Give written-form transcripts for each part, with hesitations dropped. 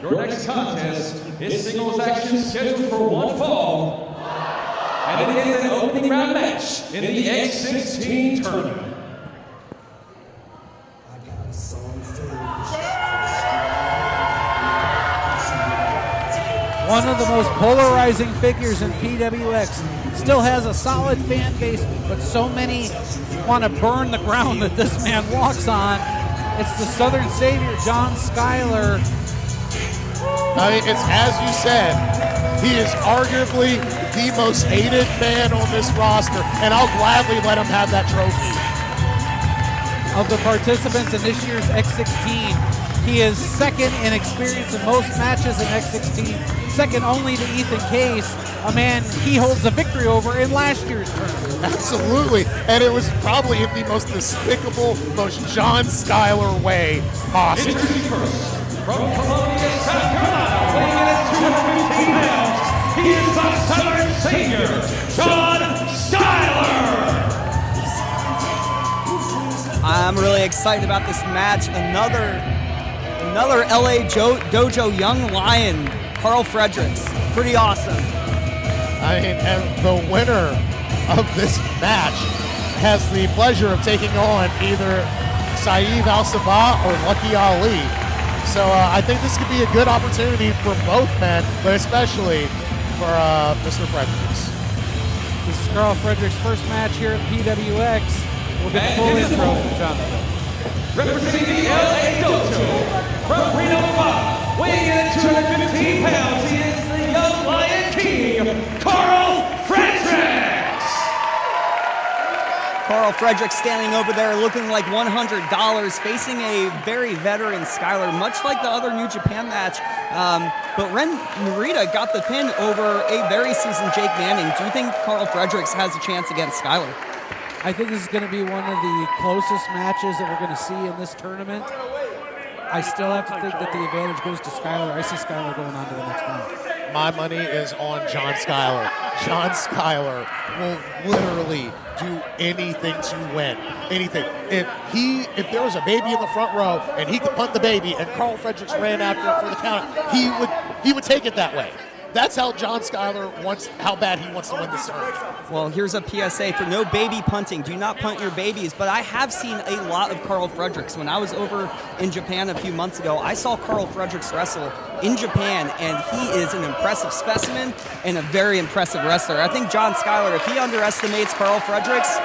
Your next contest is singles action scheduled for one fall, and it is an opening round match in the X16 tournament. One of the most polarizing figures in PWX. Still has a solid fan base, but so many want to burn the ground that this man walks on. It's the Southern Savior, John Skyler. I mean, it's as you said, he is arguably the most hated man on this roster, and I'll gladly let him have that trophy. Of the participants in this year's X16, he is second in experience in most matches in X16, second only to Ethan Case, a man he holds a victory over in last year's tournament. Absolutely, and it was probably in the most despicable, most John Skyler way possible. Introducing first, from Columbia, South Carolina, weighing in at 215 pounds, he is the Southern Savior, John Skyler! I'm really excited about this match. Another LA Dojo young lion, Karl Fredericks. Pretty awesome. I mean, and the winner of this match has the pleasure of taking on either Saeed Al-Sabah or Lucky Ali. So I think this could be a good opportunity for both men, but especially for Mr. Fredericks. This is Karl Fredericks' first match here at PWX. We'll get the full intro from Jonathan. Representing the LA Dojo, from Reno, Nevada, weighing in at 215 pounds, he is the young Lion King, Karl Fredericks! Karl Fredericks standing over there looking like $100, facing a very veteran Skyler, much like the other New Japan match. But Ren Narita got the pin over a very seasoned Jake Manning. Do you think Karl Fredericks has a chance against Skyler? I think this is going to be one of the closest matches that we're going to see in this tournament. I still have to think that the advantage goes to Skyler. I see Skyler going on to the next round. My money is on John Skyler. John Skyler will literally do anything to win. Anything. If there was a baby in the front row and he could punt the baby and Karl Fredericks ran after it for the count, he would take it that way. That's how John Skyler how bad he wants to win this tournament. Well, here's a PSA for no baby punting. Do not punt your babies. But I have seen a lot of Karl Fredericks. When I was over in Japan a few months ago, I saw Karl Fredericks wrestle in Japan, and he is an impressive specimen and a very impressive wrestler. I think John Skyler, if he underestimates Karl Fredericks,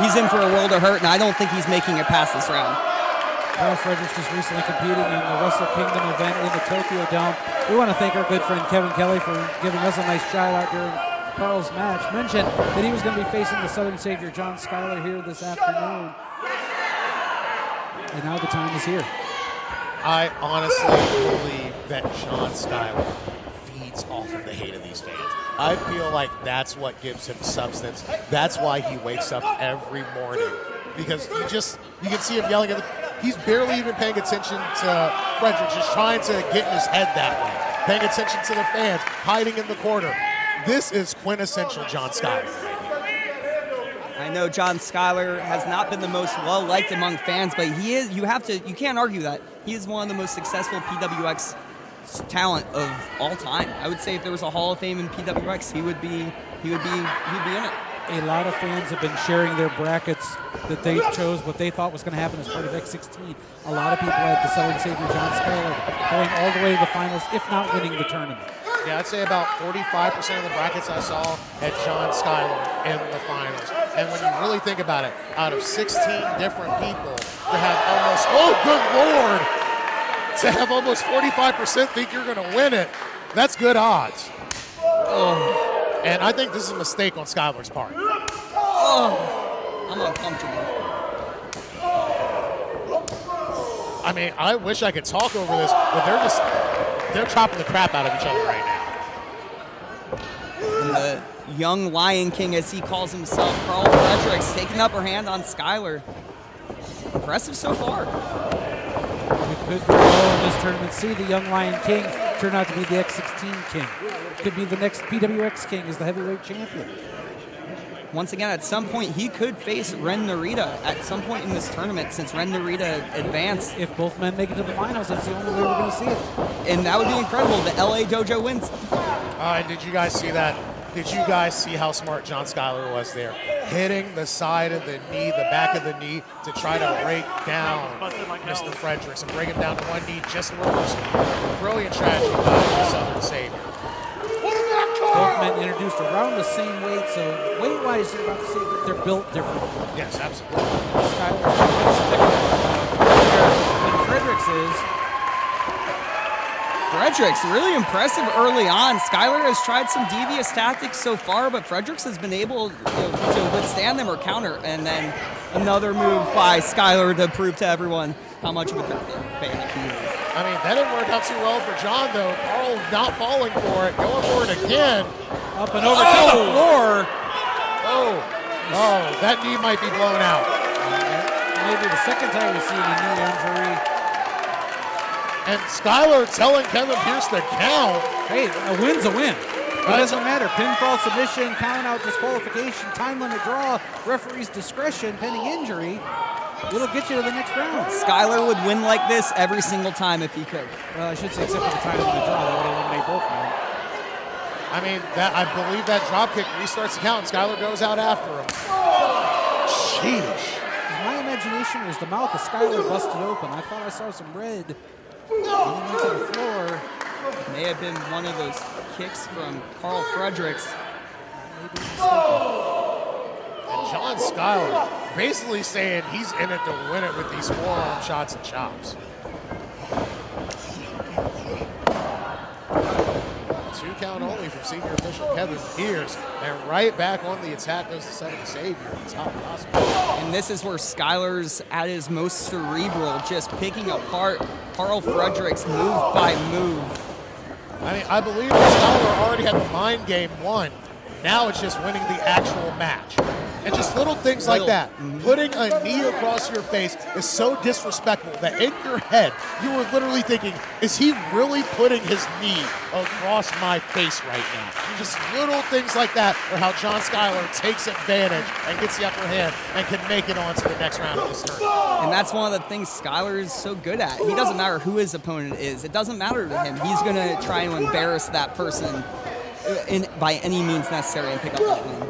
he's in for a world of hurt, and I don't think he's making it past this round. Karl Fredericks just recently competing in the Wrestle Kingdom event in the Tokyo Dome. We want to thank our good friend Kevin Kelly for giving us a nice shout out during Karl's match. Mentioned that he was going to be facing the Southern Savior John Skyler here this afternoon. And now the time is here. I honestly believe that John Skyler feeds off of the hate of these fans. I feel like that's what gives him substance. That's why he wakes up every morning. Because you can see him yelling at he's barely even paying attention to Fredericks, just trying to get in his head that way. Paying attention to the fans, hiding in the corner. This is quintessential John Skyler. I know John Skyler has not been the most well-liked among fans, but he is. You can't argue that. He is one of the most successful PWX talent of all time. I would say if there was a Hall of Fame in PWX, he would be in it. A lot of fans have been sharing their brackets that they chose what they thought was going to happen as part of X16. A lot of people had the Southern Savior John Skyler going all the way to the finals, if not winning the tournament. Yeah, I'd say about 45% of the brackets I saw had John Skyler in the finals. And when you really think about it, out of 16 different people, to have almost, oh good Lord, to have almost 45% think you're going to win it, that's good odds. Oh. And I think this is a mistake on Skyler's part. Oh, I'm uncomfortable. I mean, I wish I could talk over this, but they're chopping the crap out of each other right now. And the young Lion King, as he calls himself, Karl Fredericks, taking the upper hand on Skyler. Impressive so far. We could go in this tournament, see the young Lion King turn out to be the X16 King. Could be the next PWX King as the heavyweight champion. once again, at some point, he could face Ren Narita at some point in this tournament since Ren Narita advanced. If both men make it to the finals, that's the only way we're going to see it. And that would be incredible. The LA Dojo wins. Did you guys see that? Did you guys see how smart John Skyler was there? Hitting the side of the knee, the back of the knee, to try to break down Mr. Fredericks and bring him down to one knee, just reverse. Brilliant strategy by the Southern Savior. Both men introduced around the same weight, so weight-wise, they're about to say that they're built differently. Yes, absolutely. Skyler is much thicker than Fredericks is. Fredericks, really impressive early on. Skyler has tried some devious tactics so far, but Fredericks has been able to withstand them or counter. And then another move by Skyler to prove to everyone how much of a fan he is. I mean, that didn't work out too well for John, though. Karl not falling for it, going for it again. Up and over to the floor. Oh, that knee might be blown out. Maybe the second time we've seen a knee injury. And Skyler telling Kevin Pierce to count. Hey, a win's a win. It doesn't matter. Pinfall, submission, count out, disqualification, time limit draw, referee's discretion, pending injury. It'll get you to the next round. Skyler would win like this every single time if he could. Well, I should say except for the time limit draw. That would eliminate both men. I mean, I believe that drop kick restarts the count, and Skyler goes out after him. Sheesh. My imagination was the mouth of Skyler busted open. I thought I saw some red. And he went to the floor. May have been one of those kicks from Karl Fredericks. And John Skyler basically saying he's in it to win it with these forearm shots and chops. 2 count only from senior official Kevin Pierce. And right back on the attack goes the Southern Savior at the top possible. And this is where Skyler's at his most cerebral, just picking apart Karl Fredericks move by move. I mean, I believe that Skyler already had the mind game won. Now it's just winning the actual match. And just little things like that. Putting a knee across your face is so disrespectful that in your head, you were literally thinking, is he really putting his knee across my face right now? Just little things like that are how John Skyler takes advantage and gets the upper hand and can make it on to the next round of this tournament. And that's one of the things Skyler is so good at. He doesn't matter who his opponent is. It doesn't matter to him. He's going to try to embarrass that person by any means necessary and pick up that win.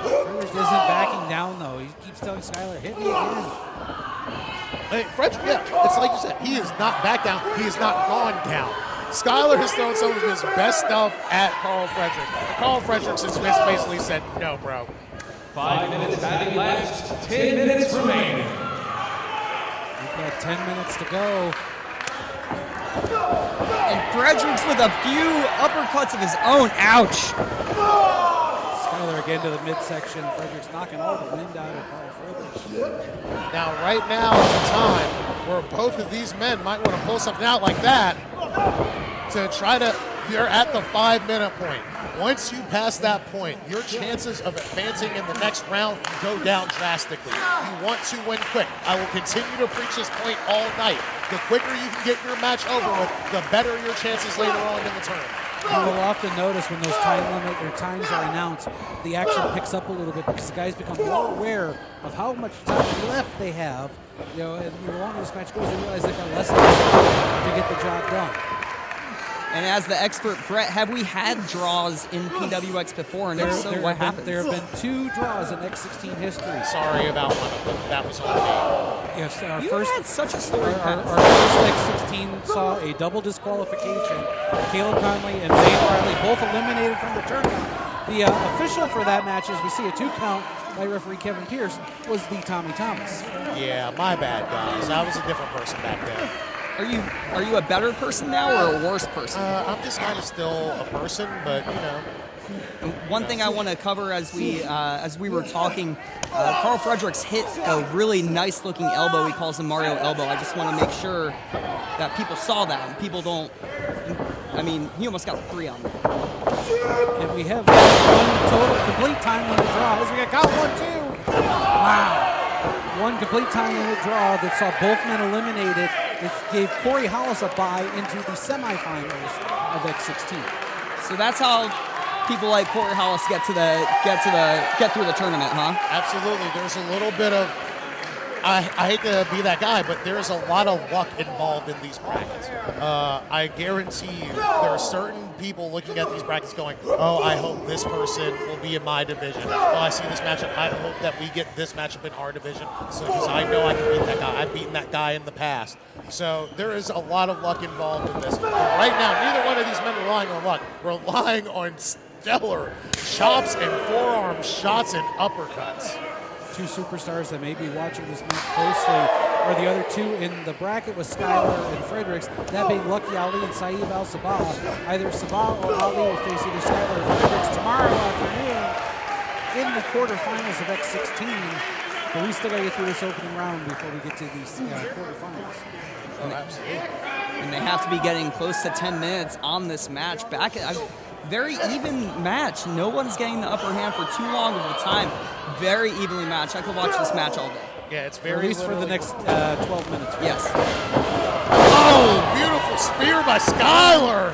Fredericks isn't backing down, though. He keeps telling Skyler, hit me again. Hey, Frederick, yeah, it's like you said, he is not back down. He is not gone down. Skyler has thrown some of his best stuff at Karl Fredericks. Karl Fredericks has just basically said, no, bro. 5 minutes having elapsed, 10 minutes remaining. We've got 10 minutes to go. And Fredericks with a few uppercuts of his own. Ouch. Skyler again to the midsection. Fredericks knocking all the wind out of Karl Fredericks. Now, right now is the time where both of these men might want to pull something out like that to try to, they're at the 5-minute point. Once you pass that point, your chances of advancing in the next round go down drastically. You want to win quick. I will continue to preach this point all night. The quicker you can get your match over with, the better your chances later on in the tournament. You will often notice when those time limit or times are announced, the action picks up a little bit because the guys become more aware of how much time left they have. You know, and the longer this match goes, they realize they've got less time to get the job done. And as the expert, Brett, have we had draws in PWX before? And if so, what happens? There have been 2 draws in X16 history. Sorry about one of them. That was on me. Yes, our You first had such a story. our first X16 saw a double disqualification. Caleb Conley and Zane Riley both eliminated from the tournament. The official for that match, as we see a 2 count by referee Kevin Pierce, was the Tommy Thomas. Yeah, my bad, guys. I was a different person back then. Are you a better person now or a worse person? I'm just kind of still a person, but, you know. One thing I want to cover as we were talking, Karl Fredericks hit a really nice-looking elbow. He calls him Mario elbow. I just want to make sure that people saw that and people don't. I mean, he almost got 3 on there. And we have 1 total complete time limit draw. As we got count 1, 2. Wow. 1 complete time limit draw that saw both men eliminated. It gave Corey Hollis a bye into the semifinals of X16. So that's how people like Corey Hollis get through the tournament, huh? Absolutely. There's a little bit of, I hate to be that guy, but there's a lot of luck involved in these brackets. I guarantee you there are certain people looking at these brackets going, oh, I hope this person will be in my division. Oh, I see this matchup. I hope that we get this matchup in our division because I know I can beat that guy. I've beaten that guy in the past. So there is a lot of luck involved in this. But right now, neither one of these men are relying on luck. We're relying on stellar chops and forearm shots and uppercuts. Two superstars that may be watching this match closely are the other two in the bracket with Skyler and Fredericks, that being Lucky Ali and Saeed Al-Sabah. Either Sabah or Ali will face either Skyler or Fredericks tomorrow afternoon in the quarterfinals of X16. But we still got to get through this opening round before we get to these quarterfinals. Oh, absolutely. And they have to be getting close to 10 minutes on this match. Very even match. No one's getting the upper hand for too long of a time. Very evenly matched. I could watch this match all day. Yeah, it's At very least for the next 12 minutes. Yes. Oh, beautiful spear by Skyler.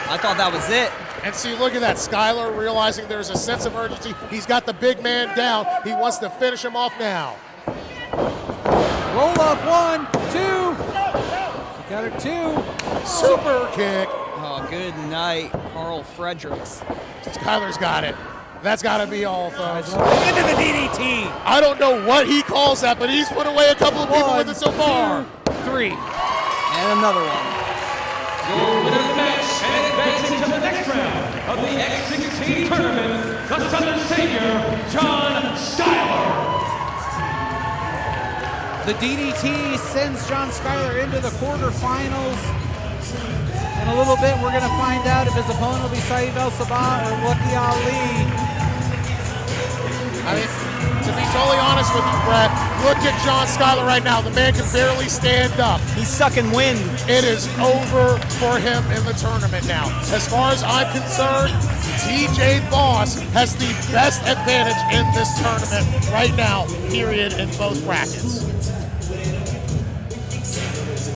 I thought that was it. And see, look at that. Skyler realizing there's a sense of urgency. He's got the big man down. He wants to finish him off now. Roll up, 1, 2. She got her 2. Super kick. Oh, good night, Karl Fredericks. Skyler's got it. That's got to be all, folks. Into the DDT. I don't know what he calls that, but he's put away a couple of people with it so far. 3. And another one. Your winner of the match and advancing to the next round of the X16 tournament, the Southern Savior, John Skyler. The DDT sends John Skyler into the quarterfinals. In a little bit, we're going to find out if his opponent will be Saeed Al-Sabah or Lucky Ali. I mean, to be totally honest with you, Brett, look at John Skyler right now. The man can barely stand up. He's sucking wind. It is over for him in the tournament now. As far as I'm concerned, TJ Boss has the best advantage in this tournament right now, period, in both brackets.